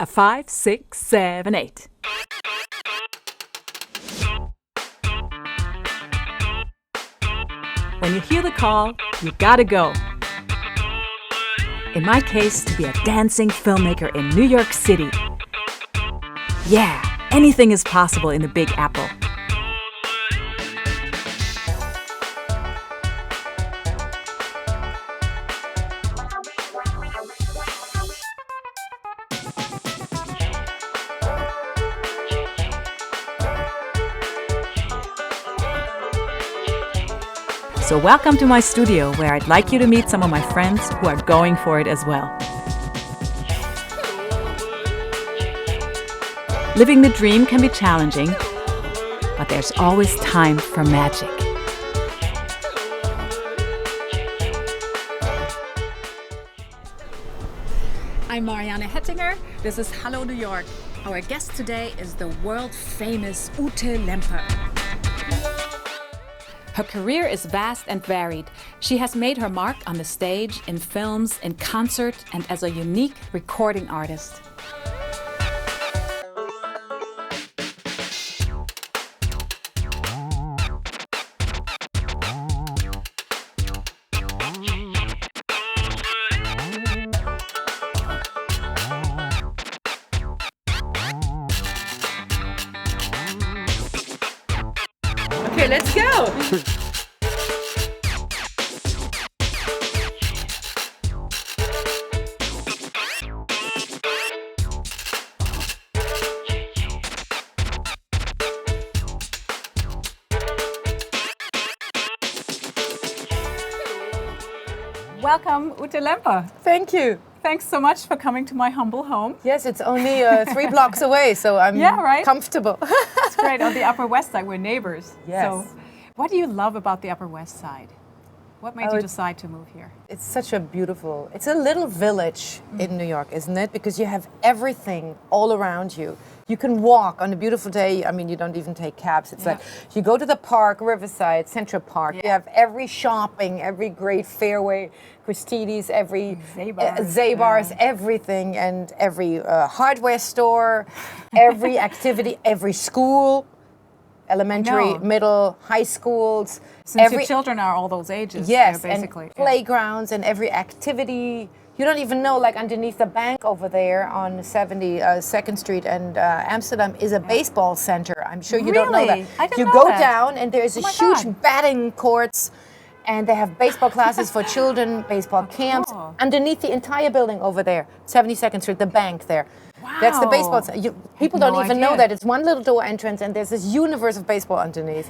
A 5, 6, 7, 8. When you hear the call, you gotta go. In my case, to be a dancing filmmaker in New York City. Yeah, anything is possible in the Big Apple. So welcome to my studio, where I'd like you to meet some of my friends who are going for it as well. Living the dream can be challenging, but there's always time for magic. I'm Marianne Hettinger. This is HALLO New York. Our guest today is the world-famous Ute Lemper. Her career is vast and varied. She has made her mark on the stage, in films, in concert, and as a unique recording artist. Okay, let's go! Welcome, Ute Lemper. Thank you. Thanks so much for coming to my humble home. Yes, it's only 3 blocks away, so I'm comfortable. It's great. On the Upper West Side, we're neighbors. Yes. So, what do you love about the Upper West Side? What made you decide to move here? It's such a beautiful, it's a little village in New York, isn't it? Because you have everything all around you. You can walk on a beautiful day. I mean, you don't even take cabs. It's like you go to the park, Riverside, Central Park. You have every shopping, every great Fairway, Christie's, every Zabar's, everything, and every hardware store, every activity, every school. Elementary, middle, high schools. Since your children are all those ages. Yes, basically. And playgrounds and every activity. You don't even know, like underneath the bank over there on 72nd Street and Amsterdam is a baseball center. I'm sure you don't know that. I didn't you know go that. down and there's a huge batting courts and they have baseball classes for children, baseball camps. Underneath the entire building over there, 72nd Street, the bank there. Wow. That's the baseball. People don't even know idea. that. It's one little door entrance and there's this universe of baseball underneath.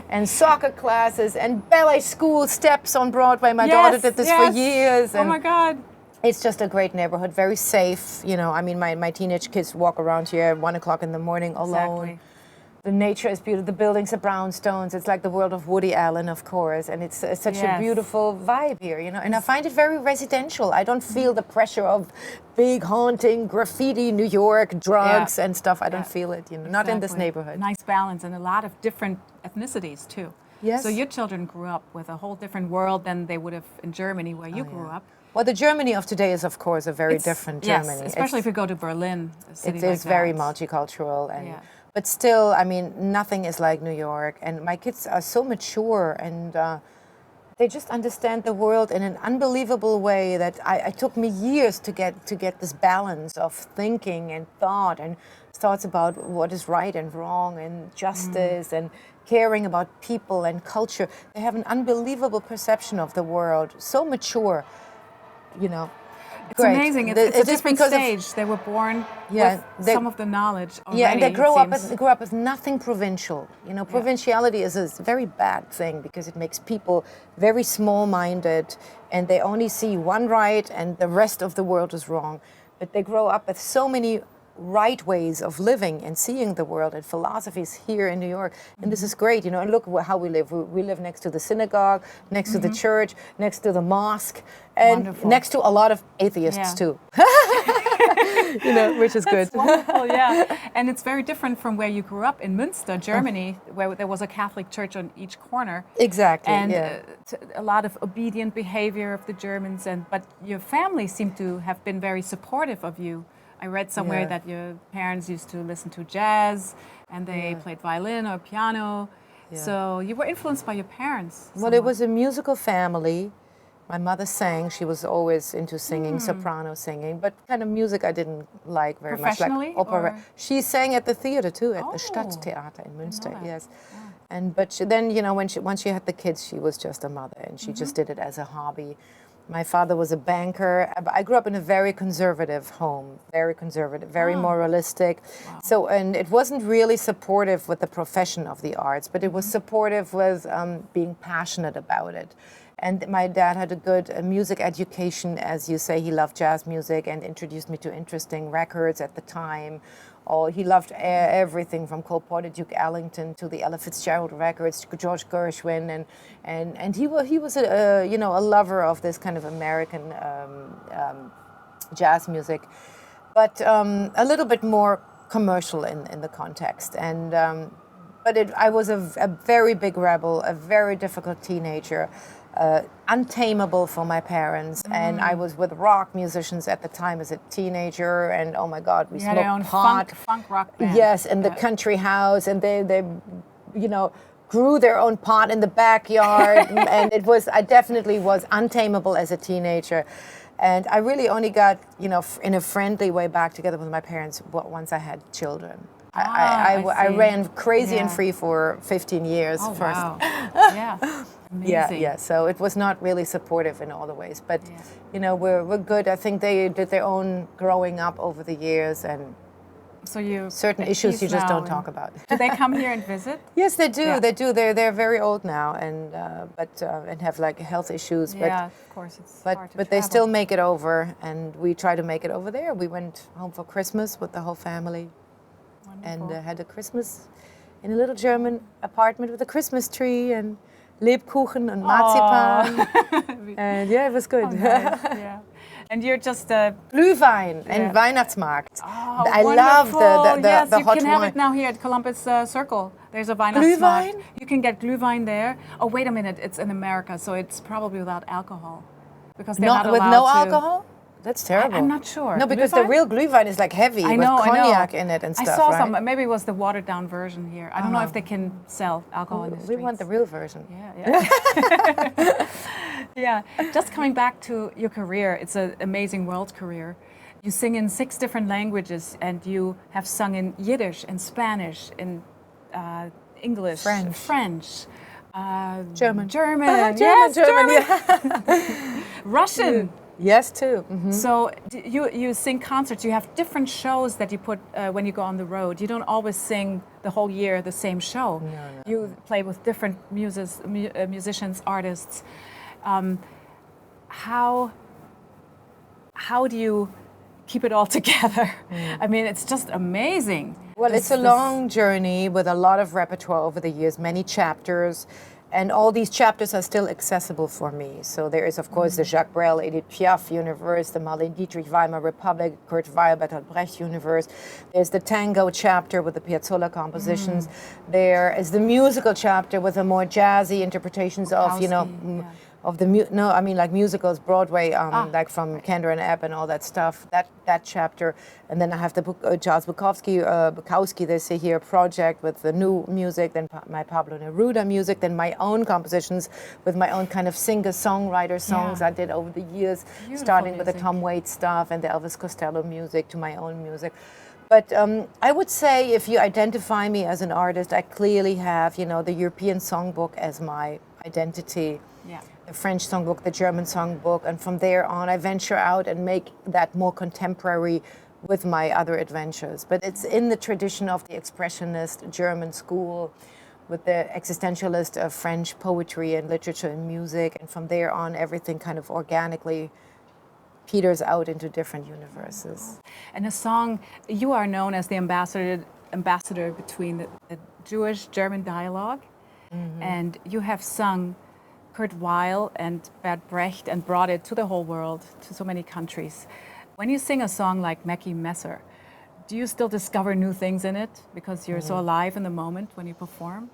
And soccer classes and ballet school steps on Broadway. My daughter did this for years. And oh my God. It's just a great neighborhood, very safe. You know, I mean, my teenage kids walk around here at 1 o'clock in the morning alone. Exactly. The nature is beautiful. The buildings are brownstones. It's like the world of Woody Allen, of course. And it's such a beautiful vibe here, you know. And I find it very residential. I don't feel the pressure of big haunting, graffiti, New York, drugs and stuff. I don't feel it, you know, not in this neighborhood. Nice balance and a lot of different ethnicities too. Yes. So your children grew up with a whole different world than they would have in Germany where you grew up. Well, the Germany of today is, of course, a very different Germany. Yes, especially if you go to Berlin, a city it like is very that. multicultural. But still, I mean, nothing is like New York. And my kids are so mature and they just understand the world in an unbelievable way that it took me years to get this balance of thinking and thoughts about what is right and wrong and justice and caring about people and culture. They have an unbelievable perception of the world, so mature, you know. It's amazing. It's a different stage. They were born with some of the knowledge already. Yeah, and they grew up with nothing provincial. You know, provinciality is a very bad thing because it makes people very small-minded and they only see one right and the rest of the world is wrong. But they grow up with so many right ways of living and seeing the world and philosophies here in New York. And this is great, you know, and look how we live. We live next to the synagogue, next to the church, next to the mosque, and next to a lot of atheists too. You know, which is good. That's wonderful, And it's very different from where you grew up in Münster, Germany, where there was a Catholic church on each corner. Exactly. And a lot of obedient behavior of the Germans. But your family seemed to have been very supportive of you I read somewhere that your parents used to listen to jazz and they played violin or piano. So you were influenced by your parents. Well, it was a musical family. My mother sang. She was always into singing, soprano singing, but kind of music I didn't like very much. Professionally? Like opera. Or? She sang at the theater too, at the Stadttheater in Münster. Yes. But then, you know, once she had the kids, she was just a mother, and she just did it as a hobby. My father was a banker. I grew up in a very conservative home, very conservative, very moralistic. So, and it wasn't really supportive with the profession of the arts, but it was supportive with being passionate about it. And my dad had a good music education, as you say. He loved jazz music and introduced me to interesting records at the time. He loved everything from Cole Porter, Duke Ellington to the Ella Fitzgerald records, George Gershwin, and he was a lover of this kind of American jazz music, but a little bit more commercial in the context. And I was a very big rebel, a very difficult teenager. Untamable for my parents, and I was with rock musicians at the time as a teenager, and oh my God, we smoked had your own pot, funk rock band. Yes, in the country house, and they, you know, grew their own pot in the backyard, and I definitely was untamable as a teenager, and I really only got, you know, in a friendly way back together with my parents once I had children. I ran crazy and free for 15 years first. Wow. Yeah. Amazing. Yeah. So it was not really supportive in all the ways, but you know, we're good. I think they did their own growing up over the years, and so certain issues you just don't talk about. Do they come here and visit? Yes, they do. Yeah. They do. They're very old now, and and have like health issues. Yeah, of course, it's hard to but they still make it over, and we try to make it over there. We went home for Christmas with the whole family. Wonderful. And had a Christmas in a little German apartment with a Christmas tree and Lebkuchen and Marzipan. And yeah, it was good. Oh, nice. Yeah. And you're just Glühwein and Weihnachtsmarkt. Oh, I love the yes, hot wine. you can have it now here at Columbus Circle. There's a Weihnachtsmarkt. Glühwein? You can get Glühwein there. Oh, wait a minute, it's in America, so it's probably without alcohol. Because they're not allowed with no alcohol? That's terrible. I'm not sure. No, because the real Glühwein is like heavy with cognac in it and stuff, I saw right? some, maybe it was the watered down version here. I don't know if they can sell alcohol in the streets. We want the real version. Yeah. Yeah. Just coming back to your career, it's an amazing world career. You sing in 6 different languages, and you have sung in Yiddish and Spanish, in English, French, German. German. German. Yeah. Russian. Yes, too. Mm-hmm. So you sing concerts. You have different shows that you put when you go on the road. You don't always sing the whole year the same show. No. You play with different musicians, artists. How do you keep it all together? I mean, it's just amazing. Well, it's a long journey with a lot of repertoire over the years, many chapters. And all these chapters are still accessible for me. So there is, of course, the Jacques Brel, Edith Piaf universe, the Marlene Dietrich Weimar Republic, Kurt Weill, Bertolt Brecht universe. There's the tango chapter with the Piazzolla compositions. There is the musical chapter with the more jazzy interpretations of, you know, of the like musicals, Broadway, like from Kander and Ebb and all that stuff. That chapter, and then I have the Charles Bukowski, they say here, project with the new music. Then my Pablo Neruda music. Then my own compositions with my own kind of singer-songwriter songs I did over the years, starting with the Tom Waits stuff and the Elvis Costello music to my own music. But I would say if you identify me as an artist, I clearly have, you know, the European songbook as my identity. Yeah. The French songbook, the German songbook, and from there on I venture out and make that more contemporary with my other adventures. But it's in the tradition of the expressionist German school with the existentialist French poetry and literature and music, and from there on everything kind of organically peters out into different universes. And a song, you are known as the ambassador between the Jewish-German dialogue, and you have sung Kurt Weill and Bert Brecht and brought it to the whole world, to so many countries. When you sing a song like Mackie Messer, do you still discover new things in it because you're so alive in the moment when you perform?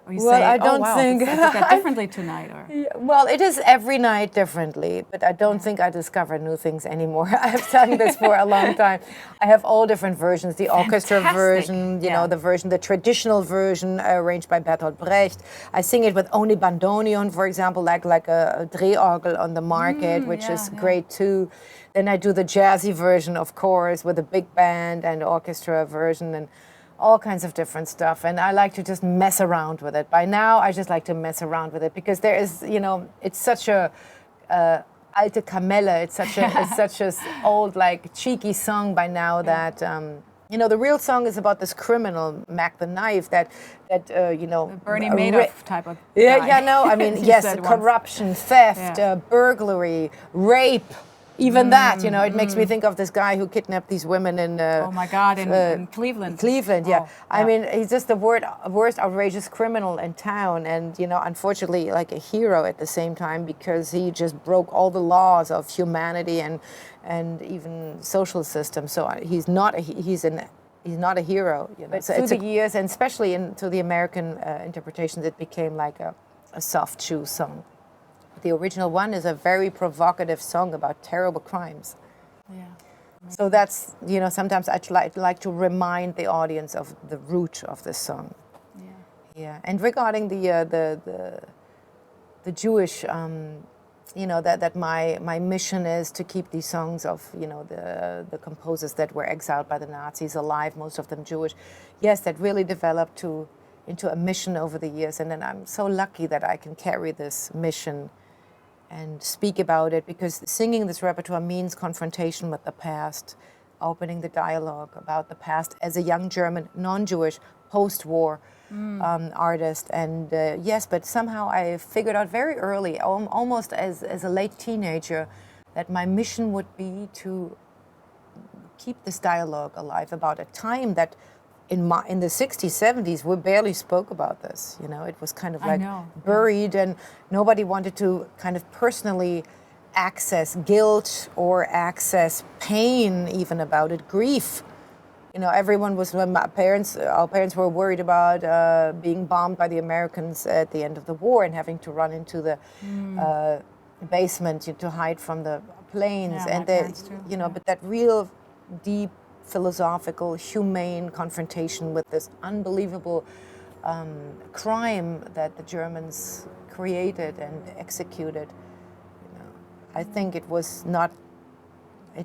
Or you Well, say, I oh, don't wow, think- I did that differently tonight, or Yeah, well, it is every night differently, but I don't think I discover new things anymore. I have sung this for a long time. I have all different versions, the orchestra Fantastic. version, you know, the traditional version arranged by Bertolt Brecht. I sing it with only bandoneon, for example, like a drehorgel on the market, which is great too. Then I do the jazzy version, of course, with a big band and orchestra version, and all kinds of different stuff. And I like to just mess around with it. By now, I just like to mess around with it because there is, you know, it's such a alte Kamelle. It's such a old, like, cheeky song by now that, you know, the real song is about this criminal, Mac the Knife, that you know... Bernie Madoff type of Yeah, guy. yeah, no, I mean, You yes, said once. corruption, theft, burglary, rape, even that, you know, it makes me think of this guy who kidnapped these women in... Oh my God, in Cleveland. Cleveland, yeah. Oh, I mean, he's just the worst outrageous criminal in town, and, you know, unfortunately, like a hero at the same time, because he just broke all the laws of humanity and even social systems. So he's not a hero, you know. But through the years, and especially into the American interpretations, it became like a soft shoe song. The original one is a very provocative song about terrible crimes. Yeah. So that's, you know, sometimes I'd like to remind the audience of the root of this song. Yeah. Yeah. And regarding the Jewish, you know, that my mission is to keep these songs of, you know, the composers that were exiled by the Nazis alive, most of them Jewish. Yes, that really developed into a mission over the years. And then I'm so lucky that I can carry this mission and speak about it, because singing this repertoire means confrontation with the past, opening the dialogue about the past as a young German, non-Jewish, post-war artist. And yes, but somehow I figured out very early, almost as a late teenager, that my mission would be to keep this dialogue alive about a time that in the 60s, 70s, we barely spoke about this. You know, it was kind of like buried, and nobody wanted to kind of personally access guilt or access pain even about it, grief. You know, everyone was, our parents were worried about being bombed by the Americans at the end of the war and having to run into the basement to hide from the planes. Yeah, and my parents too. you know, but that real deep philosophical, humane confrontation with this unbelievable crime that the Germans created and executed. You know, I think it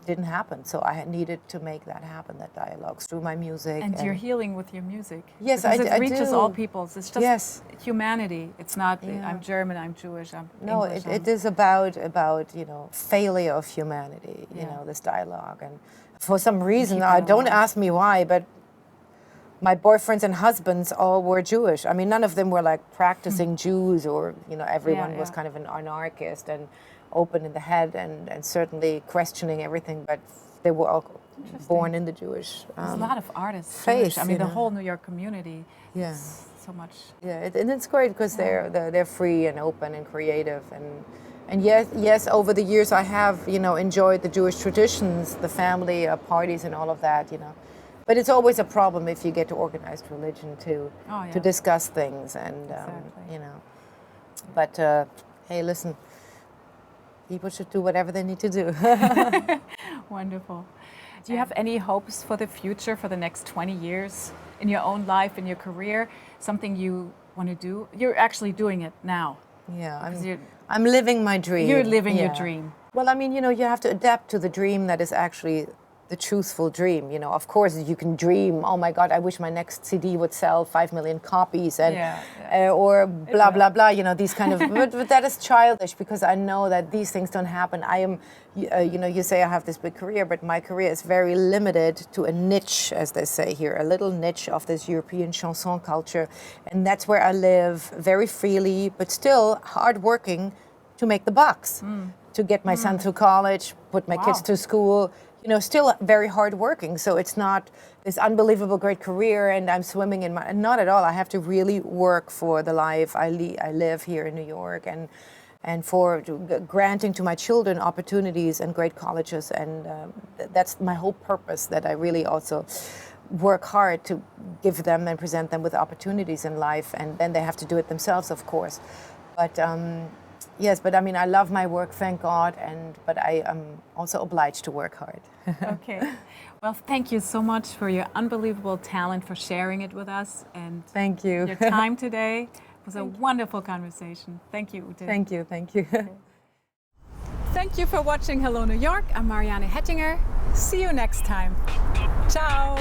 didn't happen. So I needed to make that happen, that dialogue, through my music. And you're healing with your music. Yes, because I it reaches do. all peoples. It's just humanity. It's not, Yeah. I'm German, I'm Jewish, I'm No, English. it is about, you know, failure of humanity, you Yeah. know, this dialogue. And for some reason, keep it don't alive. ask me why, but my boyfriends and husbands all were Jewish. I mean, none of them were like practicing Jews, or, you know, everyone was kind of an anarchist and open in the head and certainly questioning everything, but they were all born in the Jewish There's a lot of artists. faith, Jewish. I mean, you the know. whole New York community. Yeah. is so much. Yeah, and it's great because they're free and open and creative, and yes, over the years I have, you know, enjoyed the Jewish traditions, the family parties and all of that, you know, but it's always a problem if you get to organized religion to discuss things, and you know, but hey, listen, people should do whatever they need to do. Wonderful. Do you have any hopes for the future, for the next 20 years in your own life, in your career? Something you want to do? You're actually doing it now. Yeah, I'm living my dream. You're living your dream. Well, I mean, you know, you have to adapt to the dream that is actually the truthful dream. You know, of course, you can dream, oh my God, I wish my next CD would sell 5 million copies, and or blah, blah, blah, you know, these kind of, but that is childish, because I know that these things don't happen. I am, you know, you say I have this big career, but my career is very limited to a niche, as they say here, a little niche of this European chanson culture. And that's where I live very freely, but still hardworking to make the bucks, to get my son through college, put my kids to school, you know, still very hardworking. So it's not this unbelievable great career and I'm swimming in my, not at all. I have to really work for the life I live here in New York, and for granting to my children opportunities and great colleges. And that's my whole purpose, that I really also work hard to give them and present them with opportunities in life, and then they have to do it themselves, of course. But yes, but I mean, I love my work, thank God, but I am also obliged to work hard. Okay. Well, thank you so much for your unbelievable talent, for sharing it with us, and Thank you. your time today. It was a wonderful conversation. Thank you, Ute. Thank you, thank you. Thank you for watching Hello New York. I'm Marianne Hettinger. See you next time. Ciao.